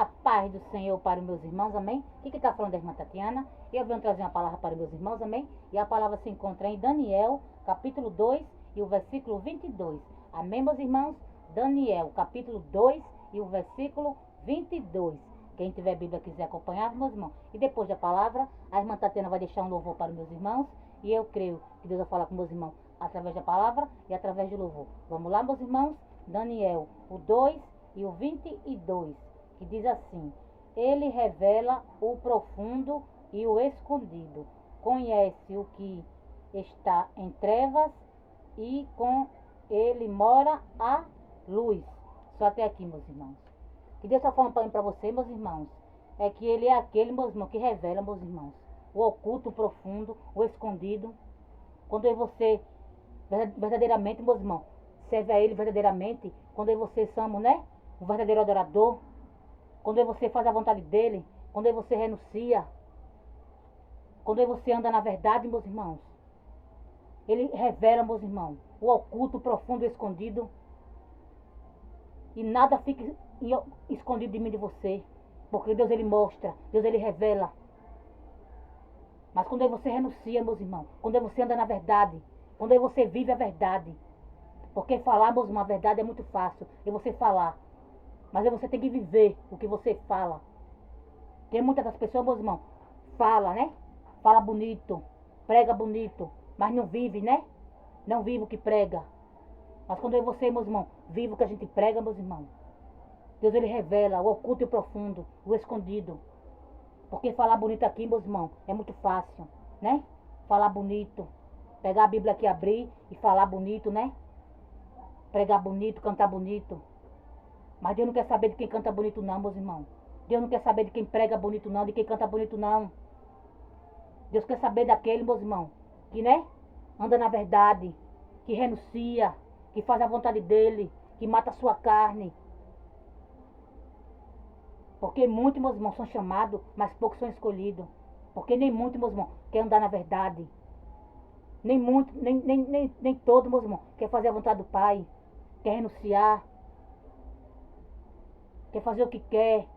A paz do Senhor para os meus irmãos, amém? Aqui que está falando é a irmã Tatiana. Eu venho trazer uma palavra para os meus irmãos, amém? E a palavra se encontra em Daniel, capítulo 2 e o versículo 22. Amém, meus irmãos? Daniel, capítulo 2 e o versículo 22. Quem tiver Bíblia quiser acompanhar, meus irmãos. E depois da palavra, a irmã Tatiana vai deixar um louvor para os meus irmãos. E eu creio que Deus vai falar com meus irmãos através da palavra e através do louvor. Vamos lá, meus irmãos? Daniel, o 2 e o 22. Que diz assim: Ele revela o profundo e o escondido, conhece o que está em trevas e com ele mora a luz. Só até aqui, meus irmãos. Que Deus está falando para vocês, meus irmãos, é que ele é aquele, meus irmãos, que revela, meus irmãos, o oculto, o profundo, o escondido. Quando você verdadeiramente, meus irmãos, serve a ele verdadeiramente, quando você somos, né, o verdadeiro adorador, quando você faz a vontade dele, quando você renuncia, quando você anda na verdade, meus irmãos, ele revela, meus irmãos, o oculto, o profundo, o escondido, e nada fica escondido de mim, de você, porque Deus ele mostra, Deus ele revela. Mas quando você renuncia, meus irmãos, quando você anda na verdade, quando você vive a verdade, porque falar, meus irmãos, a verdade é muito fácil, é você falar, mas você tem que viver o que você fala. Tem muitas das pessoas, meus irmãos, fala, né? Fala bonito, prega bonito, mas não vive, né? Não vive o que prega. Mas quando é você, meus irmãos, vive o que a gente prega, meus irmãos, Deus ele revela o oculto e o profundo, o escondido. Porque falar bonito aqui, meus irmãos, é muito fácil, né? Falar bonito, pegar a Bíblia aqui, abrir e falar bonito, né? Pregar bonito, cantar bonito. Mas Deus não quer saber de quem canta bonito não, meus irmãos. Deus não quer saber de quem prega bonito não, de quem canta bonito não. Deus quer saber daquele, meus irmãos, que, né, anda na verdade, que renuncia, que faz a vontade dele, que mata a sua carne. Porque muitos, meus irmãos, são chamados, mas poucos são escolhidos. Porque nem muitos, meus irmãos, quer andar na verdade. Nem todos, meus irmãos, quer fazer a vontade do Pai, quer renunciar, quer fazer o que quer,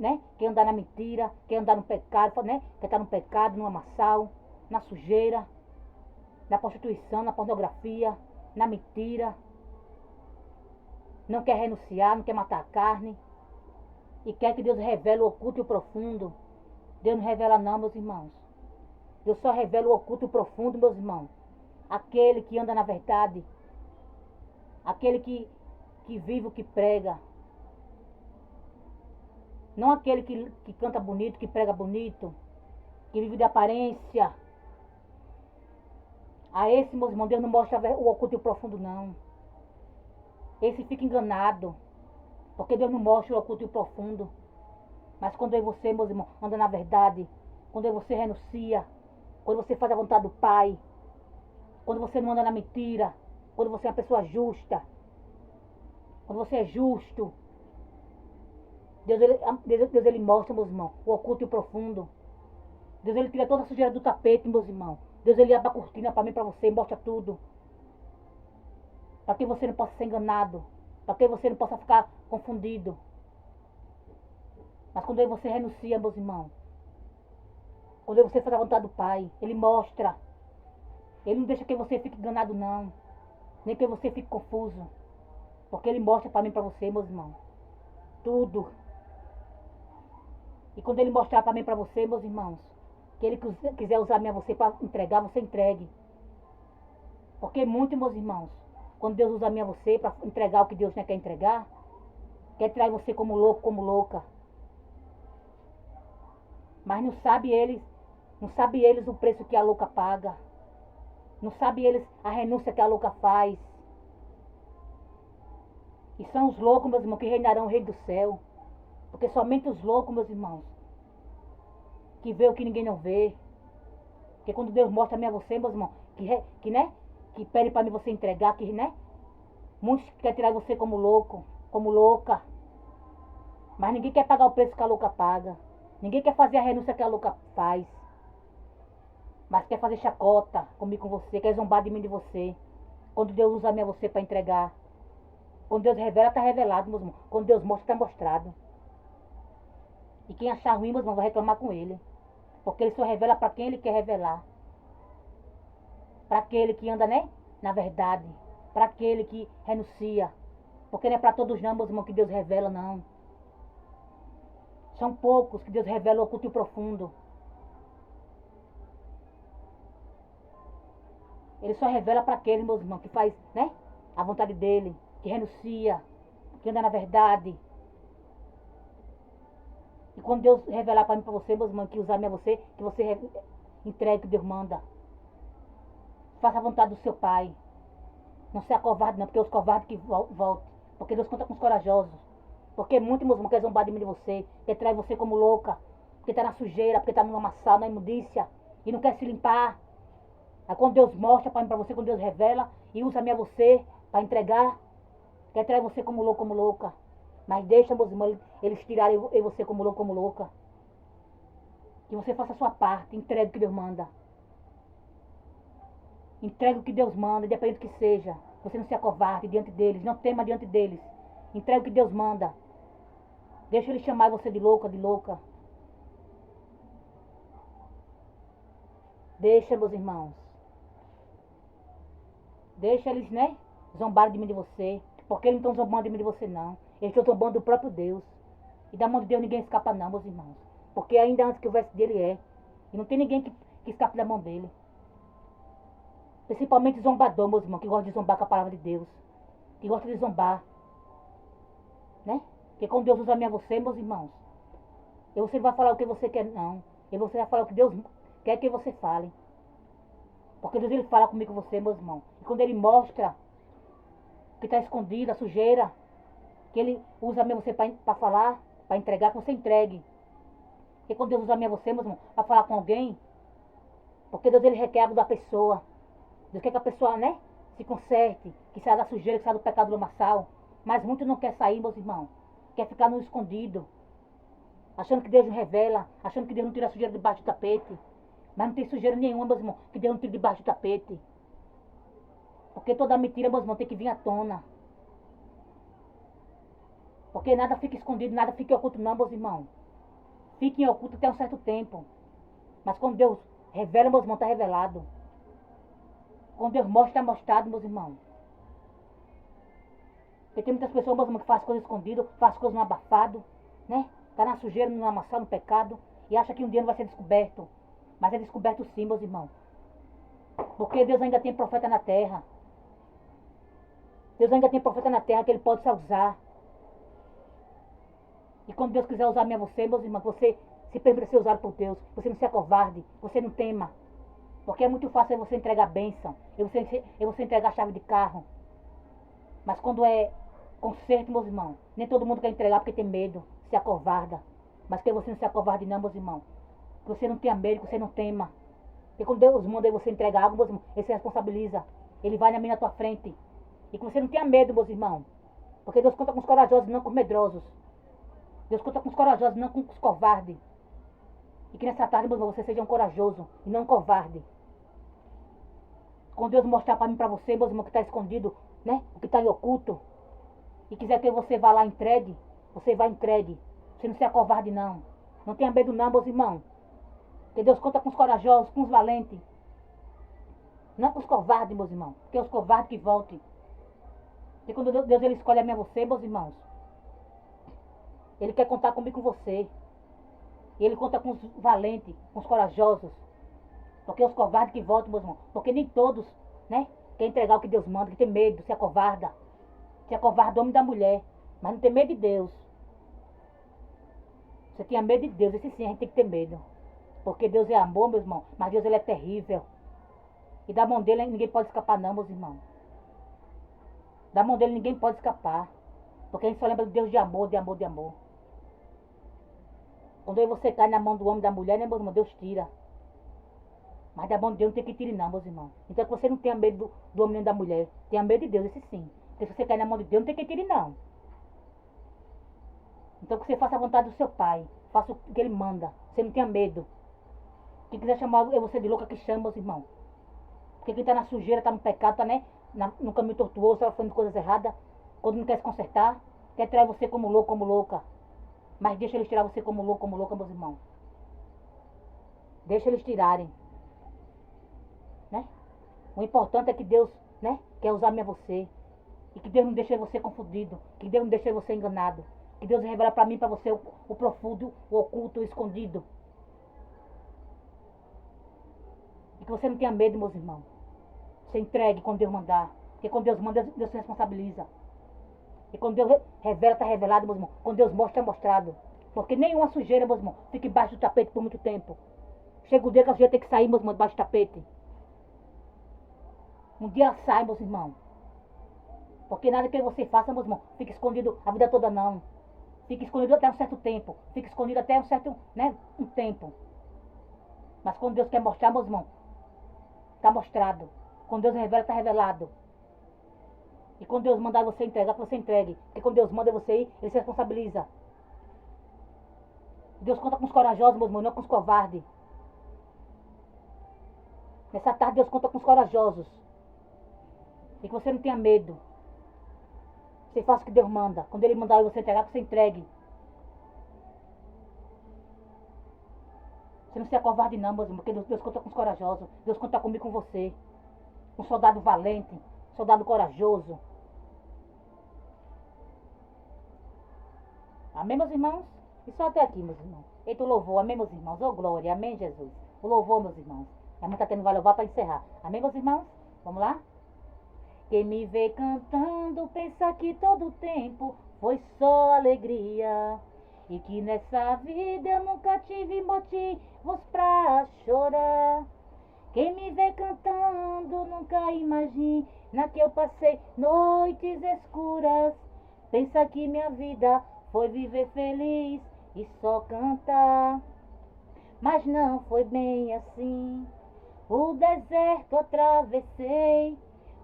né? Quer andar na mentira, quer andar no pecado, né? Quer estar no pecado, no amassal, na sujeira, na prostituição, na pornografia, na mentira. Não quer renunciar, não quer matar a carne. E quer que Deus revele o oculto e o profundo. Deus não revela não, meus irmãos. Deus só revela o oculto e o profundo, meus irmãos. Aquele que anda na verdade. Aquele que vive o que prega. Não aquele que canta bonito, que prega bonito, que vive de aparência. A esse, meus irmãos, Deus não mostra o oculto e o profundo, não. Esse fica enganado, porque Deus não mostra o oculto e o profundo. Mas quando é você, meus irmãos, anda na verdade, quando é você renuncia, quando você faz a vontade do Pai, quando você não anda na mentira, quando você é uma pessoa justa, quando você é justo, Deus ele mostra, meus irmãos, o oculto e o profundo. Deus ele tira toda a sujeira do tapete, meus irmãos. Deus ele abre a cortina para mim, para você, mostra tudo. Para que você não possa ser enganado. Para que você não possa ficar confundido. Mas quando você renuncia, meus irmãos, quando você faz a vontade do Pai, ele mostra. Ele não deixa que você fique enganado, não. Nem que você fique confuso. Porque ele mostra para mim, para você, meus irmãos, tudo. E quando ele mostrar para mim, para você, meus irmãos, que ele quiser usar a você para entregar, você entregue. Porque muito, meus irmãos, quando Deus usa a você para entregar o que Deus não quer entregar, quer tirar você como louco, como louca. Mas não sabe eles o preço que a louca paga. Não sabe eles a renúncia que a louca faz. E são os loucos, meus irmãos, que reinarão o reino do céu. Porque somente os loucos, meus irmãos, que vê o que ninguém não vê. Porque quando Deus mostra a você, meus irmãos, que pede para mim você entregar, que, né? Muitos querem tirar você como louco, como louca. Mas ninguém quer pagar o preço que a louca paga. Ninguém quer fazer a renúncia que a louca faz. Mas quer fazer chacota comigo, com você, quer zombar de mim, de você. Quando Deus usa a você para entregar. Quando Deus revela, está revelado, meus irmãos. Quando Deus mostra, está mostrado. E quem achar ruim, meus irmãos, vai reclamar com ele. Porque ele só revela para quem ele quer revelar. Para aquele que anda, né, na verdade. Para aquele que renuncia. Porque não é para todos não, meus irmãos, que Deus revela, não. São poucos que Deus revela o oculto e o profundo. Ele só revela para aquele, meus irmãos, que faz, né, a vontade dele. Que renuncia. Que anda na verdade. E quando Deus revelar para mim, para você, meus irmãos, que usar a você, que você entregue o que Deus manda. Faça a vontade do seu Pai. Não seja covarde não, porque os covardes que voltem. Porque Deus conta com os corajosos. Porque muitos, meus irmãos, quer zombar de mim de você. Quer trair você como louca. Porque está na sujeira, porque está no lamaçal, na imundícia. E não quer se limpar. Aí quando Deus mostra para mim, para você, quando Deus revela, e usa a você para entregar, quer trair você como louco, como louca. Mas deixa, meus irmãos, eles tirarem você como louco, como louca. Que você faça a sua parte, entregue o que Deus manda. Entregue o que Deus manda, independente do que seja. Você não se acovarde diante deles, não tema diante deles. Entregue o que Deus manda. Deixa ele chamar você de louca, de louca. Deixa, meus irmãos. Deixa eles, né, zombarem de mim de você. Porque eles não estão zombando de mim de você, não. Eles estão zombando do próprio Deus. E da mão de Deus ninguém escapa não, meus irmãos. Porque ainda antes que o verso dele é. E não tem ninguém que escape da mão dele. Principalmente zombador, meus irmãos, que gosta de zombar com a palavra de Deus. Que gosta de zombar. Né? Porque quando Deus usa a você, meus irmãos, e você não vai falar o que você quer, não. E você vai falar o que Deus quer que você fale. Porque Deus, ele fala comigo com você, meus irmãos. E quando ele mostra que está escondido, a sujeira, que ele usa mesmo você para falar, para entregar, que você entregue. Porque quando Deus usa mesmo você, meus irmãos, para falar com alguém, porque Deus, ele requer algo da pessoa. Deus quer que a pessoa, né, se conserte, que saia da sujeira, que saia do pecado do lamaçal. Mas muitos não quer sair, meus irmãos. Quer ficar no escondido. Achando que Deus não revela, achando que Deus não tira a sujeira debaixo do tapete. Mas não tem sujeira nenhuma, meus irmãos, que Deus não tira debaixo do tapete. Porque toda mentira, meus irmãos, tem que vir à tona. Porque nada fica escondido, nada fica oculto não, meus irmãos. Fica em oculto até um certo tempo. Mas quando Deus revela, meus irmãos, está revelado. Quando Deus mostra, está mostrado, meus irmãos. Porque tem muitas pessoas, meus irmãos, que fazem coisas escondidas, fazem coisas no abafado, né? Está na sujeira, no amassado, no pecado. E acha que um dia não vai ser descoberto. Mas é descoberto sim, meus irmãos. Porque Deus ainda tem profeta na terra. Deus ainda tem profeta na terra que ele pode usar. E quando Deus quiser usar você, meus irmãos, você se permita ser usado por Deus. Você não se acovarde, você não tema. Porque é muito fácil você entregar a bênção. E você entregar a chave de carro. Mas quando é conserto, meus irmãos, nem todo mundo quer entregar porque tem medo, se acovarda. Mas que você não se acovarde não, meus irmãos. Que você não tenha medo, que você não tema. Porque quando Deus manda você entregar algo, meus irmãos, ele se responsabiliza. Ele vai na tua frente. E que você não tenha medo, meus irmãos. Porque Deus conta com os corajosos, não com os medrosos. Deus conta com os corajosos, não com os covardes. E que nessa tarde, meus irmãos, você seja um corajoso e não um covarde. Quando Deus mostrar para mim, para você, meus irmãos, que está escondido, né? O que está em oculto. E quiser que você vá lá entregue, você vai entregue. Você não se acovarde, não. Não tenha medo, não, meus irmãos. Porque Deus conta com os corajosos, com os valentes. Não com os covardes, meus irmãos. Porque é os covardes que voltem. Porque quando Deus ele escolhe a mim e você, meus irmãos, ele quer contar comigo, com você. E ele conta com os valentes, com os corajosos. Porque é os covardes que voltam, meus irmãos. Porque nem todos, né, quer entregar o que Deus manda, que tem medo, se acovarda. Se acovarda o homem da mulher. Mas não tem medo de Deus. Você tinha medo de Deus, esse sim a gente tem que ter medo. Porque Deus é amor, meus irmãos. Mas Deus ele é terrível. E da mão dele ninguém pode escapar não, meus irmãos. Da mão dele ninguém pode escapar. Porque a gente só lembra de Deus de amor, de amor, de amor. Quando aí você cai na mão do homem e da mulher, né, meus irmãos? Deus tira. Mas da mão de Deus não tem que tirar não, meus irmãos. Então que você não tenha medo do homem nem da mulher. Tenha medo de Deus, esse sim. Porque se você cair na mão de Deus, não tem que tirar não. Então que você faça a vontade do seu pai. Faça o que ele manda. Você não tenha medo. Quem quiser chamar você de louca, que chama, meus irmãos. Porque quem está na sujeira, está no pecado, está, né, no caminho tortuoso, está fazendo coisas erradas. Quando não quer se consertar, quer trair você como louco, como louca. Mas deixa eles tirar você como louca, meus irmãos. Deixa eles tirarem, né? O importante é que Deus, né, quer usar você. E que Deus não deixe você confundido. Que Deus não deixe você enganado. Que Deus revela para mim e para você o profundo, o oculto, o escondido. E que você não tenha medo, meus irmãos. Você entregue quando Deus mandar. Porque quando Deus manda, Deus se responsabiliza. E quando Deus revela, está revelado, meus irmãos. Quando Deus mostra, é mostrado. Porque nenhuma sujeira, meus irmãos, fica embaixo do tapete por muito tempo. Chega o dia que a sujeira tem que sair, meus irmãos, debaixo do tapete. Um dia ela sai, meus irmãos. Porque nada que você faça, meus irmãos, fica escondido a vida toda, não. Fica escondido até um certo tempo. Fica escondido até um certo, né, um tempo. Mas quando Deus quer mostrar, meus irmãos, está mostrado. Quando Deus revela, está revelado. E quando Deus mandar você entregar, que você entregue. Porque quando Deus manda você ir, Ele se responsabiliza. Deus conta com os corajosos, meus irmãos, não com os covardes. Nessa tarde Deus conta com os corajosos. E que você não tenha medo. Você faça o que Deus manda. Quando Ele mandar você entregar, que você entregue. Você não seja covarde não, meus irmãos, porque Deus conta com os corajosos. Deus conta comigo, com você. Um soldado valente, um soldado corajoso. Amém, meus irmãos? E só até aqui, meus irmãos. Eita, o louvor. Amém, meus irmãos? Ô, glória. Amém, Jesus. O louvor, meus irmãos. A mãe tá tendo vai louvar para encerrar. Amém, meus irmãos? Vamos lá? Quem me vê cantando pensa que todo tempo foi só alegria. E que nessa vida eu nunca tive motivos pra chorar. Quem me vê cantando nunca imagina que eu passei noites escuras. Pensa que minha vida foi viver feliz e só cantar. Mas não foi bem assim. O deserto atravessei,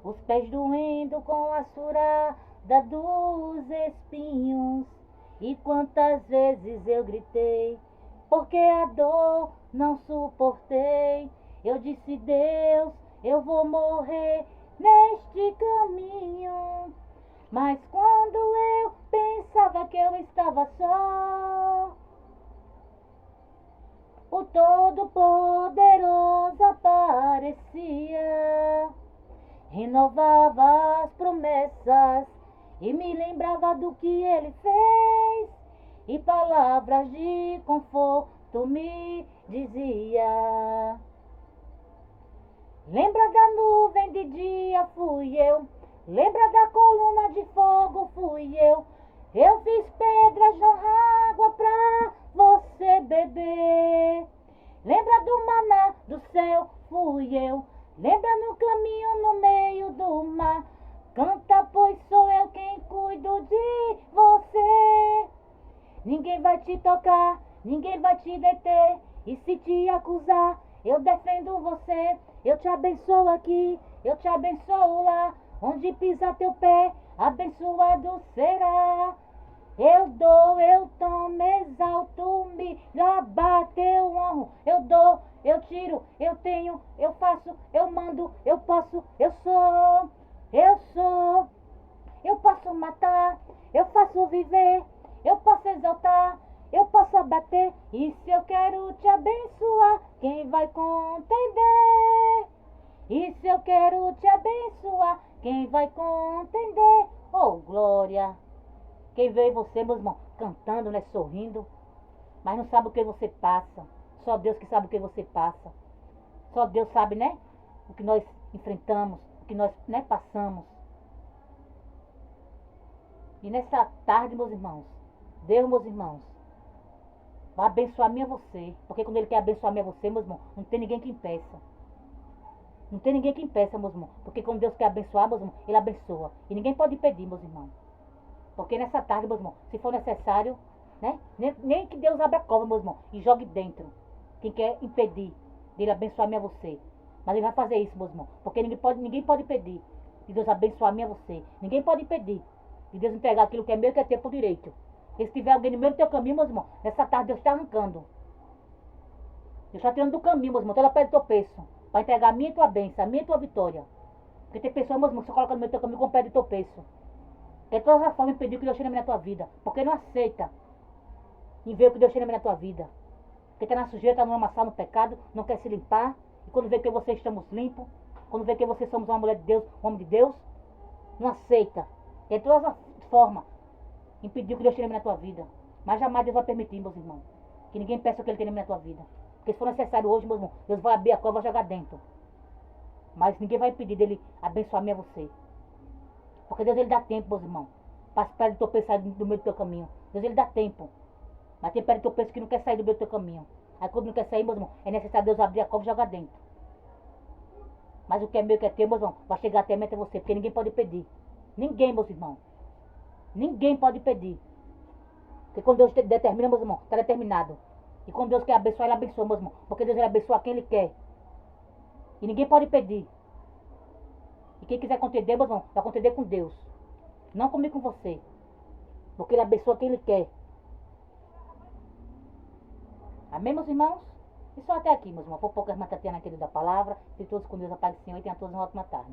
os pés doendo com a surada dos espinhos. E quantas vezes eu gritei, porque a dor não suportei. Eu disse, Deus, eu vou morrer neste caminho. Mas quando eu pensava que eu estava só, o Todo-Poderoso aparecia, renovava as promessas e me lembrava do que Ele fez, e palavras de conforto me dizia. Lembra da nuvem de dia, fui eu. Lembra da coluna de fogo, fui eu. Eu fiz pedras jorrar água pra você beber. Lembra do maná do céu, fui eu. Lembra no caminho no meio do mar. Canta, pois sou eu quem cuido de você. Ninguém vai te tocar, ninguém vai te deter. E se te acusar, eu defendo você. Eu te abençoo aqui, eu te abençoo lá. Onde pisar teu pé, abençoado será. Eu dou, eu tomo, exalto, me abato, eu honro. Eu dou, eu tiro, eu tenho, eu faço, eu mando, eu posso, eu sou. Eu sou. Eu posso matar, eu faço viver, eu posso exaltar, eu posso abater. E se eu quero te abençoar, quem vai contender? E se eu quero te abençoar, quem vai contender? Oh, glória! Quem vê você, meus irmãos, cantando, né, sorrindo, mas não sabe o que você passa. Só Deus que sabe o que você passa. Só Deus sabe, né, o que nós enfrentamos, o que nós, né, passamos. E nessa tarde, meus irmãos, Deus, meus irmãos, vai abençoar a mim e a você. Porque quando Ele quer abençoar a mim e a você, meus irmãos, não tem ninguém que impeça. Não tem ninguém que impeça, meus irmãos. Porque quando Deus quer abençoar, meus irmãos, Ele abençoa. E ninguém pode impedir, meus irmãos. Porque nessa tarde, meus irmãos, se for necessário, né? Nem que Deus abra a cova, meus irmãos, e jogue dentro. Quem quer impedir dele abençoar a mim e a você. Mas Ele vai fazer isso, meus irmãos. Porque ninguém pode impedir de Deus abençoar a mim e a você. Ninguém pode impedir de Deus entregar aquilo que é meu e que é teu por direito. E se tiver alguém no meio do teu caminho, meus irmãos, nessa tarde Deus está arrancando. Deus está tirando do caminho, meus irmãos, toda pedra de tropeço. Para entregar a minha e tua bênção, a minha e tua vitória. Porque tem pessoas, meus irmãos, que você coloca no meio do teu caminho com pedra de tropeço. Quer de todas as formas impedir que Deus tire na tua vida. Porque não aceita. em ver o que Deus tem na tua vida. Porque está na sujeira, está no amassar, no pecado, não quer se limpar. E quando vê que vocês estamos limpos, quando vê que vocês somos uma mulher de Deus, um homem de Deus, não aceita. De todas as formas, impedir que Deus tenha na tua vida. Mas jamais Deus vai permitir, meus irmãos, que ninguém peça o que Ele tem na tua vida. Porque se for necessário hoje, meus irmãos, Deus vai abrir a cova e vai jogar dentro. Mas ninguém vai impedir dele abençoar a você. Porque Deus, Ele dá tempo, meus irmãos, para as pedras de tropeço sair do meio do teu caminho. Deus, Ele dá tempo. Mas tem pedra de tropeço que não quer sair do meio do teu caminho. Aí quando não quer sair, meus irmãos, é necessário Deus abrir a cova e jogar dentro. Mas o que é meu, que é teu, meus irmãos, vai chegar até você, porque ninguém pode pedir. Ninguém, meus irmãos. Ninguém pode pedir. Porque quando Deus determina, meus irmãos, está determinado. E quando Deus quer abençoar, Ele abençoa, meus irmãos. Porque Deus, Ele abençoa quem Ele quer. E ninguém pode pedir. E quem quiser contender, meus irmãos, vai contender com Deus. Não comigo, com você. Porque Ele abençoa quem Ele quer. Amém, meus irmãos? E só até aqui, meus irmãos. Foi pouco a irmã Tatiana, querida da palavra. Se todos com Deus, a paz do Senhor, e tenham todos uma ótima tarde.